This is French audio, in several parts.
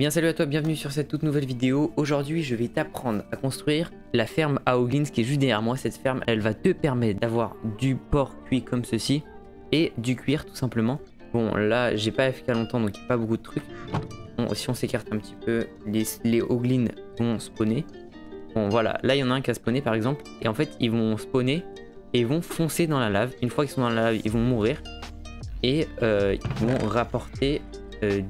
bien salut à toi, bienvenue sur cette toute nouvelle vidéo. Aujourd'hui je vais t'apprendre à construire la ferme à Hoglins qui est juste derrière moi. Cette ferme elle va te permettre d'avoir du porc cuit comme ceci et du cuir tout simplement. Bon là j'ai pas AFK longtemps donc il n'y a pas beaucoup de trucs. Bon si on s'écarte un petit peu, les Hoglins vont spawner. Bon voilà, là il y en a un qui a spawné par exemple et en fait ils vont spawner et ils vont foncer dans la lave. Une fois qu'ils sont dans la lave ils vont mourir et ils vont rapporter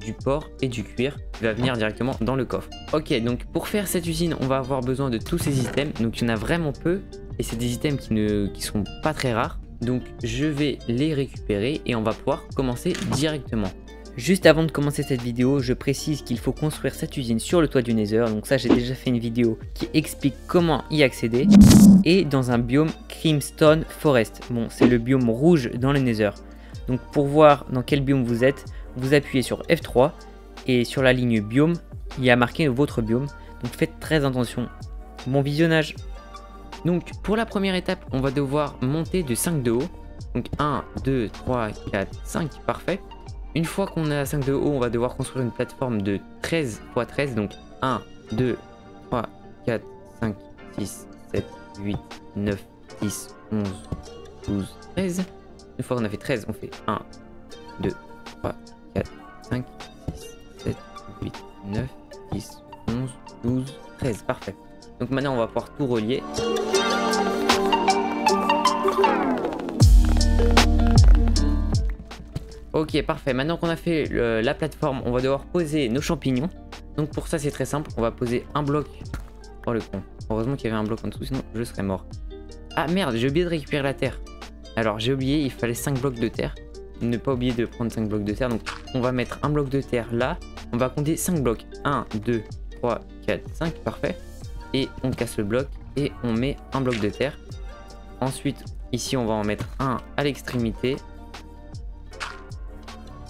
du porc et du cuir qui va venir directement dans le coffre. Ok, donc pour faire cette usine on va avoir besoin de tous ces items, donc il y en a vraiment peu et c'est des items qui sont pas très rares, donc je vais les récupérer et on va pouvoir commencer directement. Juste avant de commencer cette vidéo, je précise qu'il faut construire cette usine sur le toit du Nether, donc ça j'ai déjà fait une vidéo qui explique comment y accéder, et dans un biome Crimstone Forest. Bon, c'est le biome rouge dans le Nether. Donc pour voir dans quel biome vous êtes, vous appuyez sur F3 et sur la ligne biome, il y a marqué votre biome. Donc faites très attention. Bon visionnage. Donc pour la première étape, on va devoir monter de 5 de haut. Donc 1, 2, 3, 4, 5, parfait. Une fois qu'on a 5 de haut, on va devoir construire une plateforme de 13 x 13. Donc 1, 2, 3, 4, 5, 6, 7, 8, 9, 10, 11, 12, 13. Une fois qu'on a fait 13, on fait 1, 2, 3, 4, 5, 6, 7, 8, 9, 10, 11, 12, 13. Parfait. Donc maintenant, on va pouvoir tout relier. Ok, parfait. Maintenant qu'on a fait la plateforme, on va devoir poser nos champignons. Donc pour ça, c'est très simple. On va poser un bloc. Oh le con. Heureusement qu'il y avait un bloc en dessous, sinon je serais mort. Ah merde, j'ai oublié de récupérer la terre. Alors j'ai oublié, il fallait 5 blocs de terre. Ne pas oublier de prendre 5 blocs de terre. Donc on va mettre un bloc de terre là. On va compter 5 blocs. 1, 2, 3, 4, 5. Parfait. Et on casse le bloc et on met un bloc de terre. Ensuite, ici on va en mettre un à l'extrémité.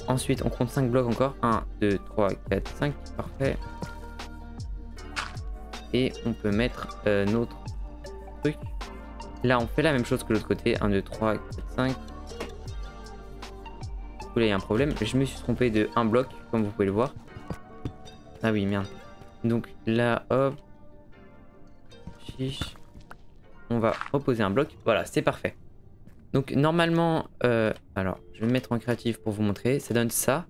Ensuite, on compte 5 blocs encore. 1, 2, 3, 4, 5. Parfait. Et on peut mettre notre truc. Là, on fait la même chose que l'autre côté. 1, 2, 3, 4, 5. Là, il y a un problème. Je me suis trompé de un bloc, comme vous pouvez le voir. Ah oui, merde. Donc là, hop. Chiche. On va reposer un bloc. Voilà, c'est parfait. Donc normalement, alors, je vais me mettre en créatif pour vous montrer. Ça donne ça.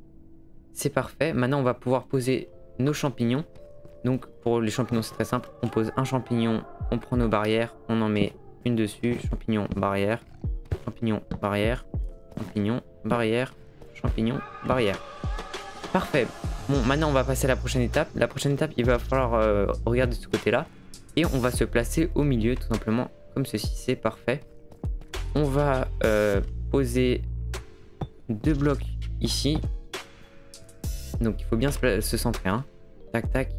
C'est parfait. Maintenant, on va pouvoir poser nos champignons. Donc pour les champignons, c'est très simple. On pose un champignon, on prend nos barrières, on en met une dessus. Champignon, barrière, champignon, barrière, champignon, barrière, champignon, barrière. Parfait. Bon, maintenant on va passer à la prochaine étape. La prochaine étape, il va falloir regarder de ce côté-là. Et on va se placer au milieu, tout simplement, comme ceci. C'est parfait. On va poser 2 blocs ici. Donc il faut bien se centrer. Hein. Tac, tac.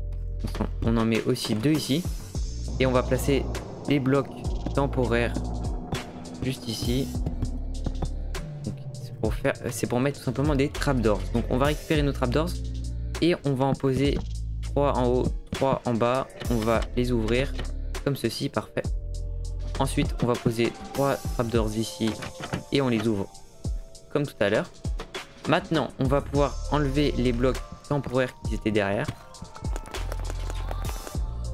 On en met aussi 2 ici. Et on va placer des blocs temporaires juste ici. C'est pour mettre tout simplement des trapdoors. Donc on va récupérer nos trapdoors et on va en poser 3 en haut, 3 en bas. On va les ouvrir comme ceci, parfait. Ensuite on va poser 3 trapdoors ici et on les ouvre comme tout à l'heure. Maintenant on va pouvoir enlever les blocs temporaires qui étaient derrière.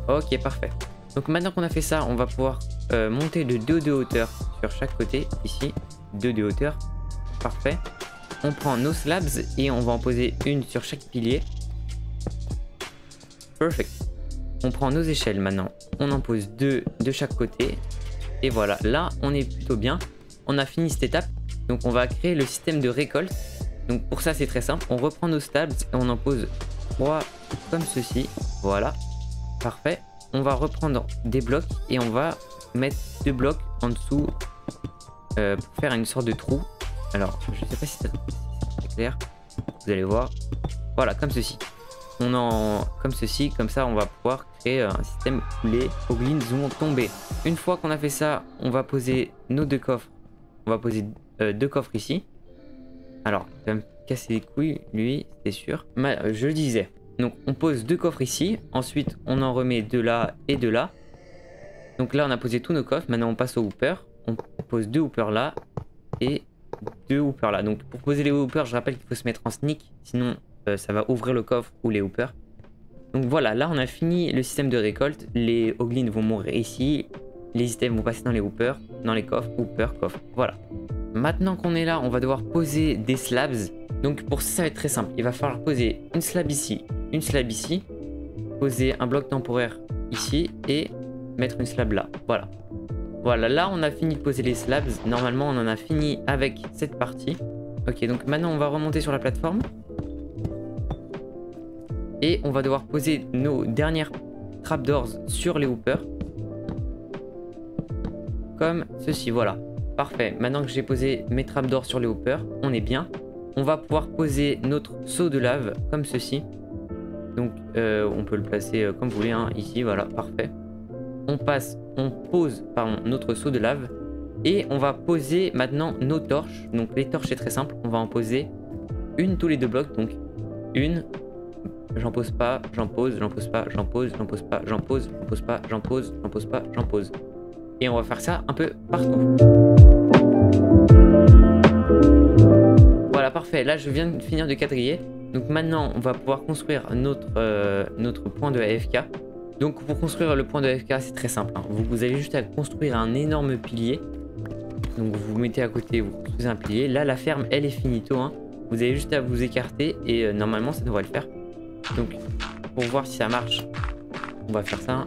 Ok, parfait. Donc maintenant qu'on a fait ça, on va pouvoir monter de 2 de hauteur sur chaque côté ici. 2 de hauteur. Parfait. On prend nos slabs et on va en poser une sur chaque pilier. Perfect. On prend nos échelles maintenant. On en pose 2 de chaque côté. Et voilà, là on est plutôt bien. On a fini cette étape. Donc on va créer le système de récolte. Donc pour ça c'est très simple. On reprend nos slabs et on en pose 3 comme ceci. Voilà. Parfait. On va reprendre des blocs et on va mettre 2 blocs en dessous pour faire une sorte de trou. Alors, je sais pas si c'est clair. Vous allez voir. Voilà, comme ceci. Comme ceci, comme ça, on va pouvoir créer un système où les hoglins vont tomber. Une fois qu'on a fait ça, on va poser nos 2 coffres. On va poser 2 coffres ici. Alors, il va me casser les couilles, lui, c'est sûr. Mais, je le disais. Donc, on pose 2 coffres ici. Ensuite, on en remet 2 là et 2 là. Donc là, on a posé tous nos coffres. Maintenant, on passe au hooper. On pose 2 hoopers là et 2 hoopers là. Donc pour poser les hoopers, je rappelle qu'il faut se mettre en sneak, sinon ça va ouvrir le coffre ou les hoopers. Donc voilà, là on a fini le système de récolte. Les hoglins vont mourir ici. Les items vont passer dans les hoopers, dans les coffres, coffre. Voilà. Maintenant qu'on est là, on va devoir poser des slabs. Donc pour ça, ça va être très simple. Il va falloir poser une slab ici, une slab ici. Poser un bloc temporaire ici et mettre une slab là. Voilà. Voilà, là on a fini de poser les slabs. Normalement, on en a fini avec cette partie. Ok, donc maintenant on va remonter sur la plateforme. Et on va devoir poser nos dernières trapdoors sur les hoopers. Comme ceci, voilà. Parfait. Maintenant que j'ai posé mes trapdoors sur les hoopers, on est bien. On va pouvoir poser notre seau de lave comme ceci. Donc on peut le placer comme vous voulez, hein, ici, voilà, parfait. On pose notre seau de lave. Et on va poser maintenant nos torches. Donc les torches c'est très simple. On va en poser une tous les 2 blocs. Donc une. J'en pose pas, j'en pose, j'en pose pas, j'en pose, j'en pose pas, j'en pose, j'en pose pas, j'en pose, j'en pose pas, j'en pose. Et on va faire ça un peu partout. Voilà, parfait. Là, je viens de finir de quadriller. Donc maintenant, on va pouvoir construire notre point de AFK. Donc pour construire le point de AFK, c'est très simple, hein. Vous avez juste à construire un énorme pilier. Donc vous mettez à côté, vous construisez un pilier. Là, la ferme, elle est finito, hein. Vous avez juste à vous écarter et normalement, ça devrait le faire. Donc, pour voir si ça marche, on va faire ça.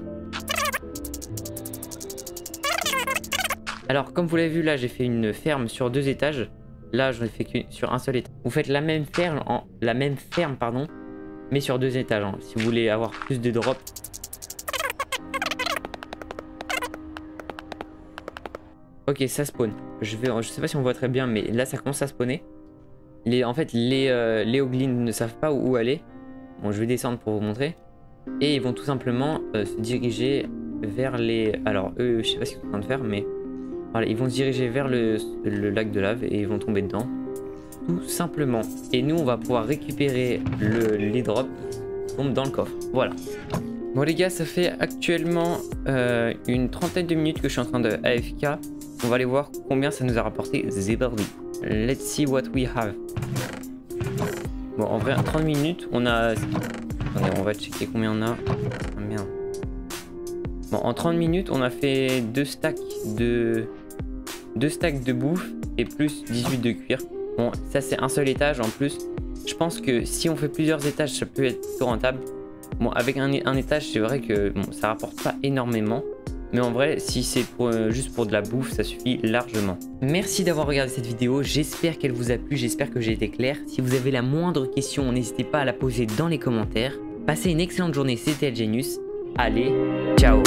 Alors, comme vous l'avez vu, là, j'ai fait une ferme sur 2 étages. Là, je l'ai fait que sur un seul étage. Vous faites la même ferme, pardon, mais sur 2 étages, hein, si vous voulez avoir plus de drops. Ok, ça spawn. Je sais pas si on voit très bien, mais là, ça commence à spawner. En fait, les hoglins ne savent pas où aller. Bon, je vais descendre pour vous montrer. Et ils vont tout simplement se diriger vers les... Alors, eux, je sais pas ce qu'ils sont en train de faire, mais... Voilà, ils vont se diriger vers le lac de lave et ils vont tomber dedans. Tout simplement. Et nous, on va pouvoir récupérer les drops qui tombent dans le coffre. Voilà. Bon, les gars, ça fait actuellement une trentaine de minutes que je suis en train de AFK. On va aller voir combien ça nous a rapporté Zeberly. Let's see what we have. Bon, en vrai, 30 minutes, on a... Attendez, on va checker combien on a. Ah, merde. Bon, en 30 minutes, on a fait 2 stacks de bouffe et plus 18 de cuir. Bon, ça, c'est un seul étage en plus. Je pense que si on fait plusieurs étages, ça peut être plutôt rentable. Bon, avec un étage, c'est vrai que bon, ça rapporte pas énormément. Mais en vrai, si c'est juste pour de la bouffe, ça suffit largement. Merci d'avoir regardé cette vidéo. J'espère qu'elle vous a plu. J'espère que j'ai été clair. Si vous avez la moindre question, n'hésitez pas à la poser dans les commentaires. Passez une excellente journée. C'était Genius. Allez, ciao!